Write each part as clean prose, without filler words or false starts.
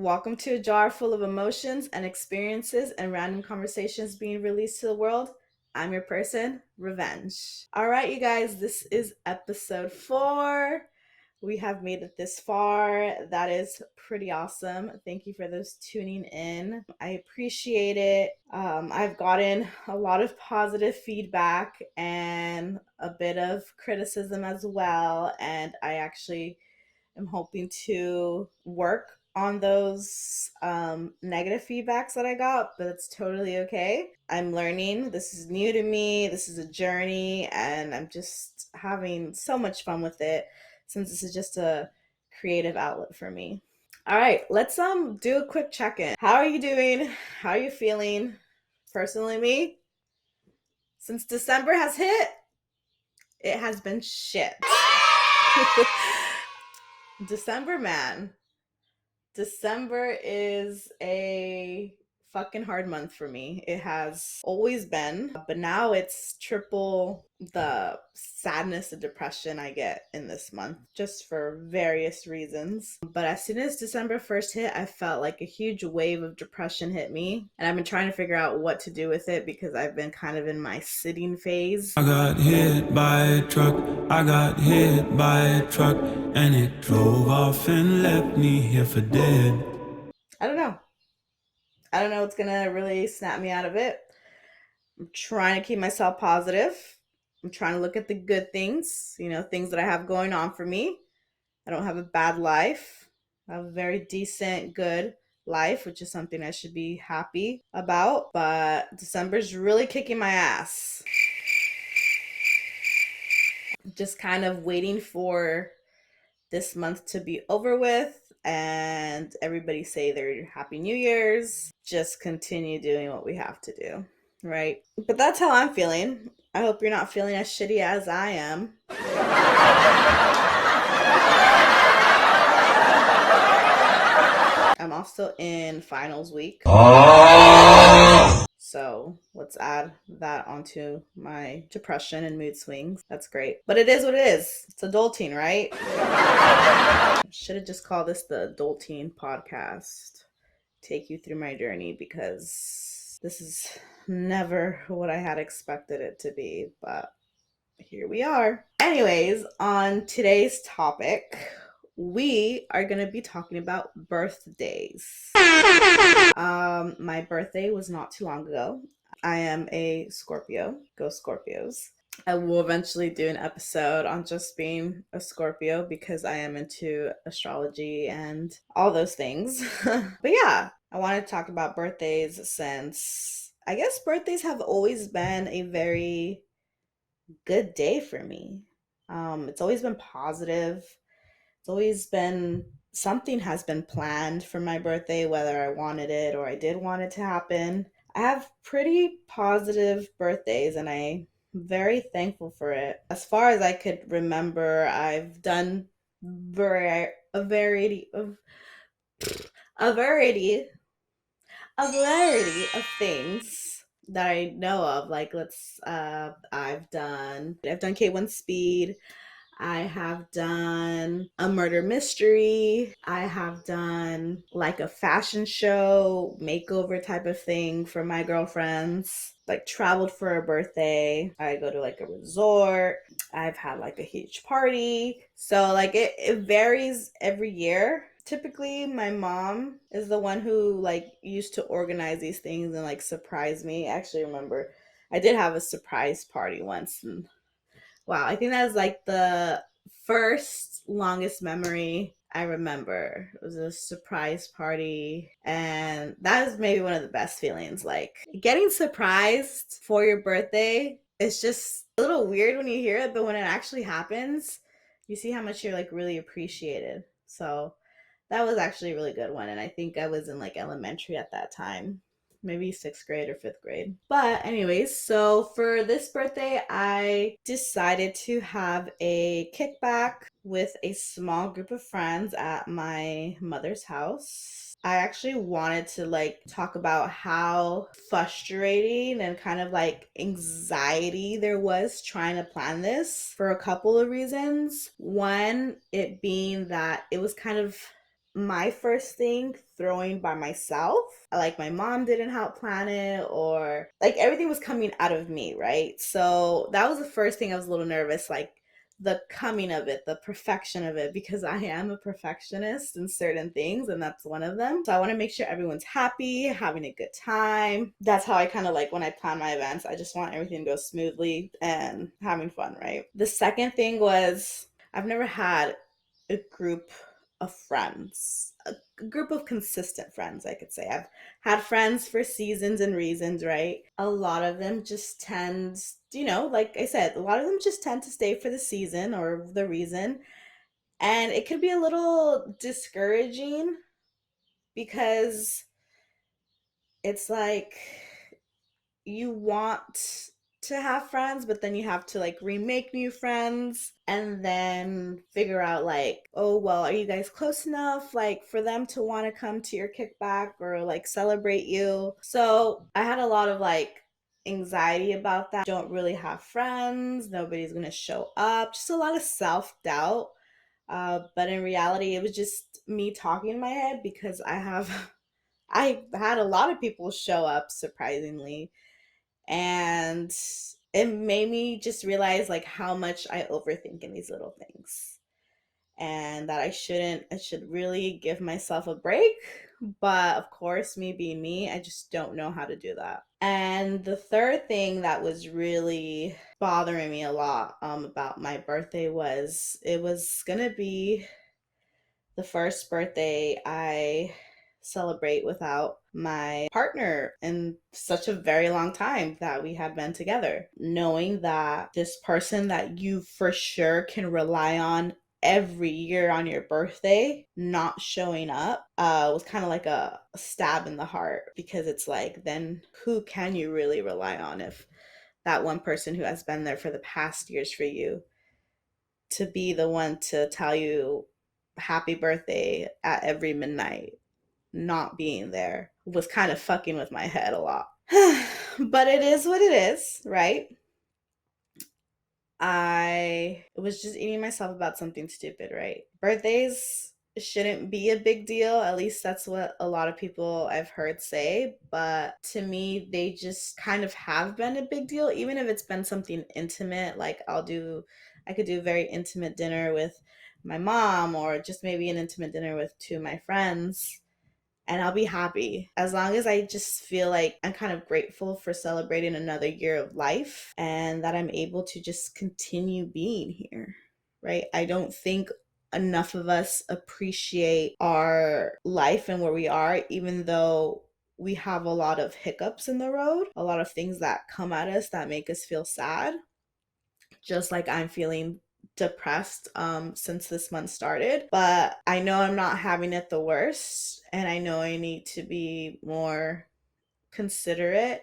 Welcome to a jar full of emotions and experiences and random conversations being released to the world. I'm your person, Revenge. All right, you guys, this is episode 4. We have made it this far. That is pretty awesome. Thank you for those tuning in. I appreciate it. I've gotten a lot of positive feedback and a bit of criticism as well. And I actually am hoping to work on those negative feedbacks that I got, but it's totally okay. I'm learning. This is new to me. This is a journey, and I'm just having so much fun with it since this is just a creative outlet for me. All right, let's do a quick check-in. How are you doing? How are you feeling? Personally, me, since December has hit, it has been shit. December, man. December is a fucking hard month for me. It has always been, but now it's triple the sadness and depression I get in this month, just for various reasons. But as soon as December 1st hit, I felt like a huge wave of depression hit me, and I've been trying to figure out what to do with it because I've been kind of in my sitting phase. I got hit by a truck, and it drove off and left me here for dead. I don't know. I don't know what's gonna really snap me out of it. I'm trying to keep myself positive. I'm trying to look at the good things, things that I have going on for me. I don't have a bad life. I have a very decent, good life, which is something I should be happy about. But December's really kicking my ass. Just kind of waiting for this month to be over with and everybody say their Happy New Year's. Just continue doing what we have to do, right? But that's how I'm feeling. I hope you're not feeling as shitty as I am. I'm also in finals week. So let's add that onto my depression and mood swings. That's great. But it is what it is. It's adulting, right? Should have just called this the Adulting Podcast. Take you through my journey, because this is never what I had expected it to be. But here we are. Anyways, on today's topic, we are going to be talking about birthdays. My birthday was not too long ago. I am a Scorpio. Go Scorpios. I will eventually do an episode on just being a Scorpio because I am into astrology and all those things. But yeah, I want to talk about birthdays since I guess birthdays have always been a very good day for me. It's always been positive. It's always been something has been planned for my birthday, whether I wanted it or I did want it to happen. I have pretty positive birthdays and I'm very thankful for it. As far as I could remember, I've done a variety of things that I know of. Like I've done K1 Speed. I have done a murder mystery. I have done like a fashion show, makeover type of thing for my girlfriends. Like traveled for a birthday. I go to like a resort. I've had like a huge party. So like it varies every year. Typically my mom is the one who like used to organize these things and like surprise me. I actually remember I did have a surprise party once, and wow, I think that was like the first longest memory I remember. It was a surprise party, and that is maybe one of the best feelings. Like getting surprised for your birthday is just a little weird when you hear it, but when it actually happens, you see how much you're like really appreciated. So that was actually a really good one, and I think I was in like elementary at that time, maybe 6th grade or 5th grade. But anyways, so for this birthday, I decided to have a kickback with a small group of friends at my mother's house. I actually wanted to like talk about how frustrating and kind of like anxiety there was trying to plan this for a couple of reasons. One, it being that it was kind of my first thing throwing by myself. Like my mom didn't help plan it, or like everything was coming out of me, right? So that was the first thing I was a little nervous, like the coming of it, the perfection of it, because I am a perfectionist in certain things, and that's one of them. So I want to make sure everyone's happy, having a good time. That's how I kind of like when I plan my events. I just want everything to go smoothly and having fun, right? The second thing was I've never had a group of friends, a group of consistent friends, I could say. I've had friends for seasons and reasons, right? A lot of them just tend, like I said, a lot of them just tend to stay for the season or the reason. And it could be a little discouraging because it's like you want to have friends, but then you have to like remake new friends and then figure out like, oh, well, are you guys close enough like for them to want to come to your kickback or like celebrate you? So I had a lot of like anxiety about that. Don't really have friends, nobody's gonna show up, just a lot of self-doubt. But in reality, it was just me talking in my head because I had a lot of people show up surprisingly, and it made me just realize like how much I overthink in these little things, and that I should really give myself a break. But of course, me being me, I just don't know how to do that. And the third thing that was really bothering me a lot about my birthday was it was gonna be the first birthday I celebrate without my partner in such a very long time that we had been together. Knowing that this person that you for sure can rely on every year on your birthday not showing up was kind of like a stab in the heart, because it's like, then who can you really rely on if that one person who has been there for the past years for you to be the one to tell you happy birthday at every midnight, not being there was kind of fucking with my head a lot. But it is what it is, right? I was just eating myself about something stupid, right? Birthdays shouldn't be a big deal. At least that's what a lot of people I've heard say. But to me, they just kind of have been a big deal, even if it's been something intimate. Like I could do a very intimate dinner with my mom, or just maybe an intimate dinner with two of my friends, and I'll be happy as long as I just feel like I'm kind of grateful for celebrating another year of life and that I'm able to just continue being here, right? I don't think enough of us appreciate our life and where we are, even though we have a lot of hiccups in the road, a lot of things that come at us that make us feel sad, just like I'm feeling depressed since this month started. But I know I'm not having it the worst, and I know I need to be more considerate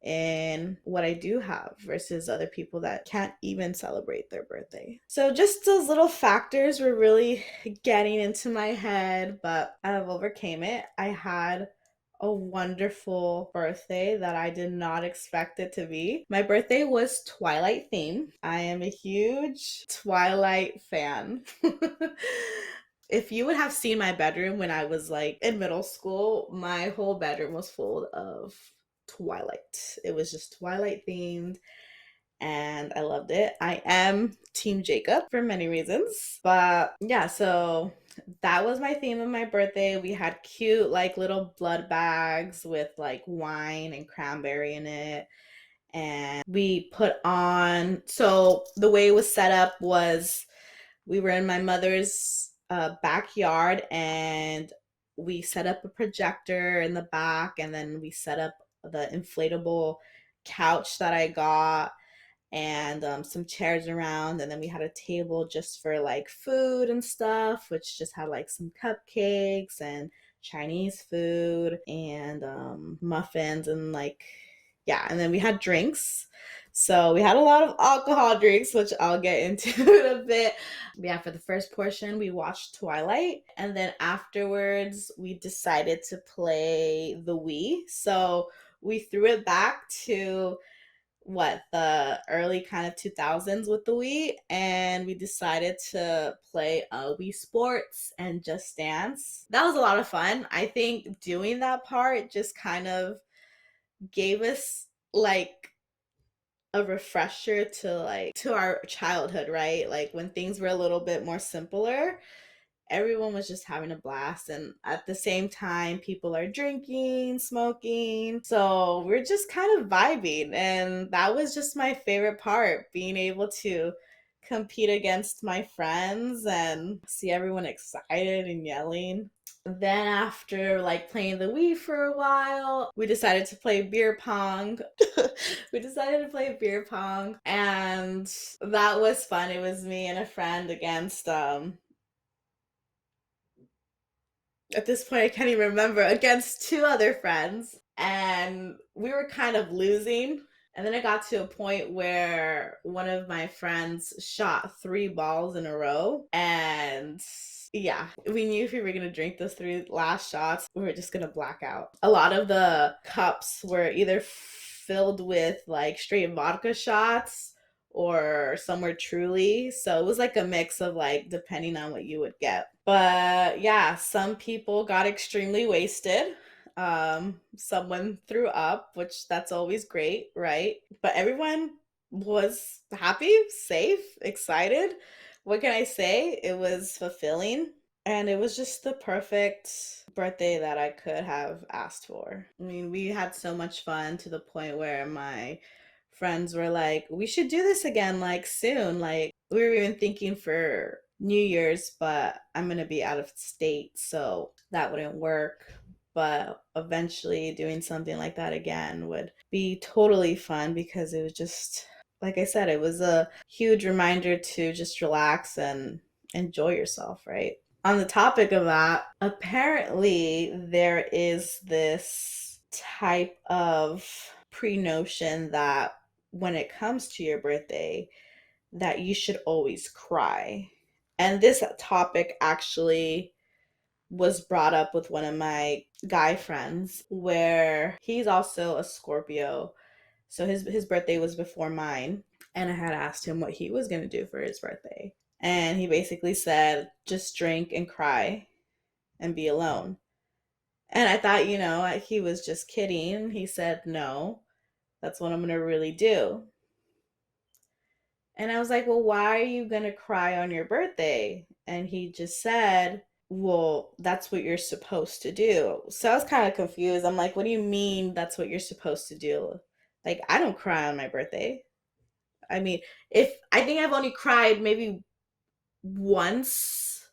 in what I do have versus other people that can't even celebrate their birthday. So just those little factors were really getting into my head, but I've overcame it. I had a wonderful birthday that I did not expect it to be. My birthday was Twilight themed. I am a huge Twilight fan. If you would have seen my bedroom when I was like in middle school, my whole bedroom was full of Twilight. It was just Twilight themed, and I loved it. I am Team Jacob for many reasons. But yeah, so that was my theme of my birthday. We had cute, like, little blood bags with like wine and cranberry in it. And we put on, so the way it was set up was we were in my mother's backyard, and we set up a projector in the back, and then we set up the inflatable couch that I got, and some chairs around, and then we had a table just for like food and stuff, which just had like some cupcakes and Chinese food and muffins, and like, yeah, and then we had drinks. So we had a lot of alcohol drinks, which I'll get into in a bit. Yeah, for the first portion we watched Twilight, and then afterwards we decided to play the Wii. So we threw it back to what, the early kind of 2000s with the Wii, and we decided to play Wii Sports and Just Dance. That was a lot of fun. I think doing that part just kind of gave us like a refresher to our childhood, right? Like when things were a little bit more simpler, everyone was just having a blast, and at the same time people are drinking, smoking, so we're just kind of vibing, and that was just my favorite part, being able to compete against my friends and see everyone excited and yelling. Then after like playing the Wii for a while, we decided to play beer pong. We decided to play beer pong, and that was fun. It was me and a friend against at this point I can't even remember, against two other friends, and we were kind of losing. And then it got to a point where one of my friends shot three balls in a row, and yeah, we knew if we were gonna drink those three last shots, we were just gonna black out. A lot of the cups were either filled with like straight vodka shots or somewhere truly. So it was like a mix of like depending on what you would get. But yeah, some people got extremely wasted. Someone threw up, which that's always great, right? But everyone was happy, safe, excited. What can I say? It was fulfilling. And it was just the perfect birthday that I could have asked for. I mean, we had so much fun to the point where my friends were like, we should do this again, like soon. Like, we were even thinking for New Year's, but I'm going to be out of state, so that wouldn't work. But eventually, doing something like that again would be totally fun because it was just, like I said, it was a huge reminder to just relax and enjoy yourself, right? On the topic of that, apparently there is this type of pre-notion that when it comes to your birthday, that you should always cry. And this topic actually was brought up with one of my guy friends, where he's also a Scorpio. So his birthday was before mine, and I had asked him what he was going to do for his birthday. And he basically said, just drink and cry and be alone. And I thought, he was just kidding. He said, no, that's what I'm going to really do. And I was like, well, why are you going to cry on your birthday? And he just said, well, that's what you're supposed to do. So I was kind of confused. I'm like, what do you mean that's what you're supposed to do? Like, I don't cry on my birthday. I mean, if I think I've only cried maybe once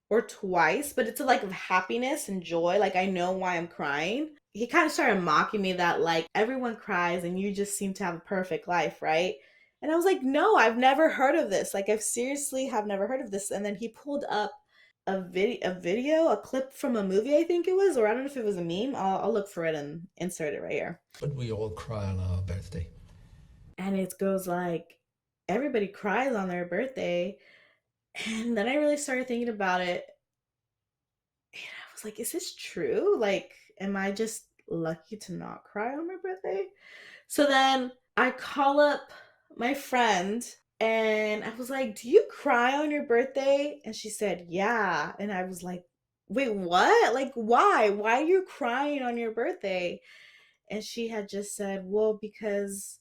or twice, but it's a like of happiness and joy. Like I know why I'm crying. He kind of started mocking me that like everyone cries and you just seem to have a perfect life, right? And I was like, no, I've never heard of this. Like I've seriously have never heard of this. And then he pulled up a clip from a movie, I think it was, or I don't know if it was a meme. I'll look for it and insert it right here. But we all cry on our birthday. And it goes like, everybody cries on their birthday. And then I really started thinking about it. And I was like, is this true? Like, am I just lucky to not cry on my birthday? So then I call up my friend and I was like, do you cry on your birthday? And she said, yeah. And I was like, wait, what? Like, why? Why are you crying on your birthday? And she had just said, well, because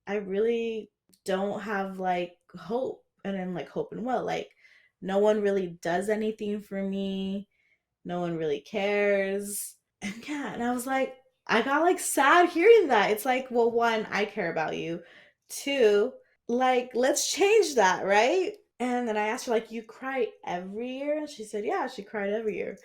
I really don't have like hope. And then, like, hope and what? Like, no one really does anything for me, no one really cares. And yeah, and I was like, I got like sad hearing that. It's like, well, one, I care about you. Two, like, let's change that, right? And then I asked her, like, you cry every year? And she said, yeah, she cried every year.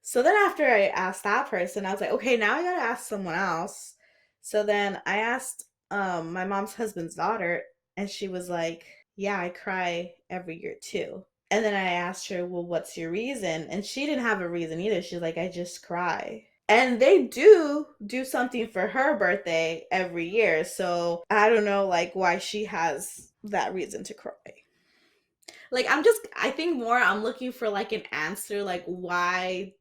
So then after I asked that person, I was like, okay, now I gotta ask someone else. So then I asked my mom's husband's daughter, and she was like, yeah, I cry every year too. And then I asked her, well, what's your reason? And she didn't have a reason either. She's like, I just cry. And they do something for her birthday every year. So I don't know, like, why she has that reason to cry. Like, I think more I'm looking for like an answer, like, why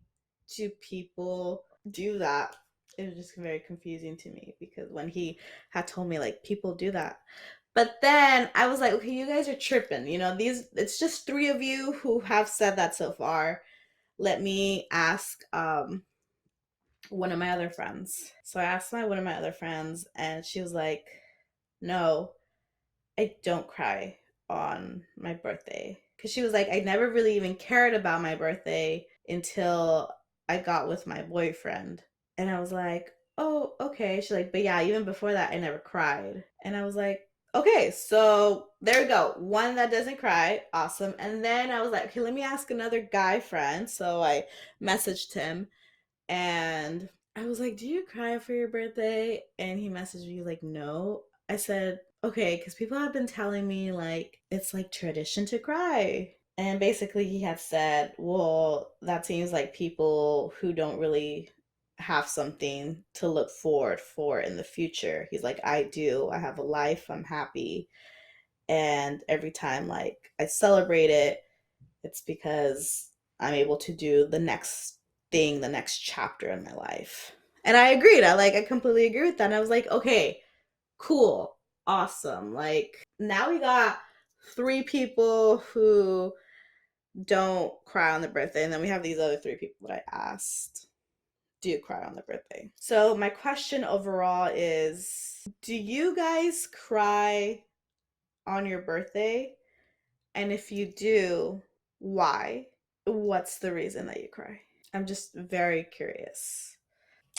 do people do that? It was just very confusing to me because when he had told me like people do that. But then I was like, okay, you guys are tripping. You know, these it's just three of you who have said that so far. Let me ask one of my other friends. So I asked one of my other friends and she was like, "No, I don't cry on my birthday." Cuz she was like, "I never really even cared about my birthday until I got with my boyfriend." And I was like, "Oh, okay." She's like, "But yeah, even before that I never cried." And I was like, "Okay, so there we go. One that doesn't cry. Awesome." And then I was like, "Okay, let me ask another guy friend." So I messaged him and I was like, "Do you cry for your birthday?" And he messaged me like, "No." I said, "Okay, because people have been telling me like it's like tradition to cry." And basically, he had said, "Well, that seems like people who don't really have something to look forward for in the future." He's like, "I do. I have a life. I'm happy. And every time like I celebrate it, it's because I'm able to do the next thing, the next chapter in my life." And I agreed. I completely agree with that. And I was like, "Okay, cool. Awesome." Like now we got three people who don't cry on the birthday, and then we have these other three people that I asked, "Do you cry on the birthday?" So my question overall is, do you guys cry on your birthday? And if you do, why? What's the reason that you cry? I'm just very curious.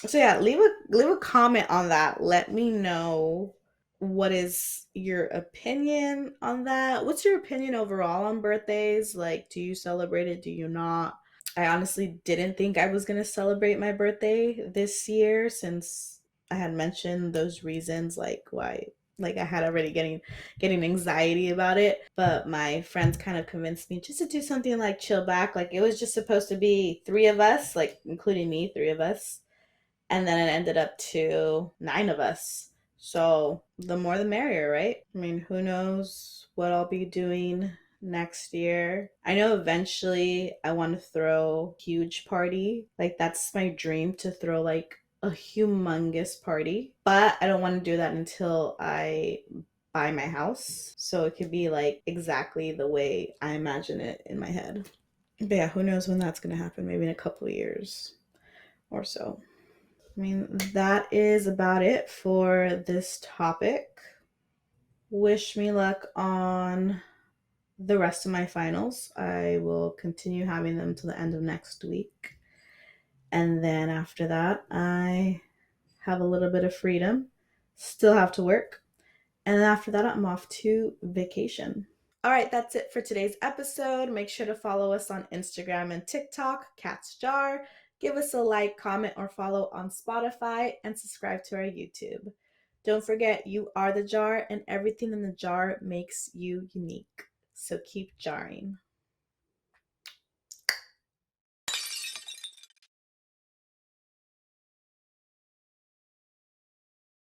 So yeah, leave a comment on that. Let me know what is your opinion on that. What's your opinion overall on birthdays? Like, do you celebrate it? Do you not? I honestly didn't think I was going to celebrate my birthday this year since I had mentioned those reasons like why like I had already getting anxiety about it, but my friends kind of convinced me just to do something like chill back. Like it was just supposed to be 3 of us, like including me, 3 of us, and then it ended up to 9 of us. So the more the merrier, right? I mean, who knows what I'll be doing next year. I know eventually I want to throw a huge party. Like that's my dream, to throw like a humongous party. But I don't want to do that until I buy my house. So it could be like exactly the way I imagine it in my head. But yeah, who knows when that's going to happen? Maybe in a couple of years or so. I mean, that is about it for this topic. Wish me luck on the rest of my finals. I will continue having them till the end of next week. And then after that, I have a little bit of freedom. Still have to work. And then after that, I'm off to vacation. All right, that's it for today's episode. Make sure to follow us on Instagram and TikTok, Cat's Jar. Give us a like, comment, or follow on Spotify, and subscribe to our YouTube. Don't forget, you are the jar, and everything in the jar makes you unique. So keep jarring.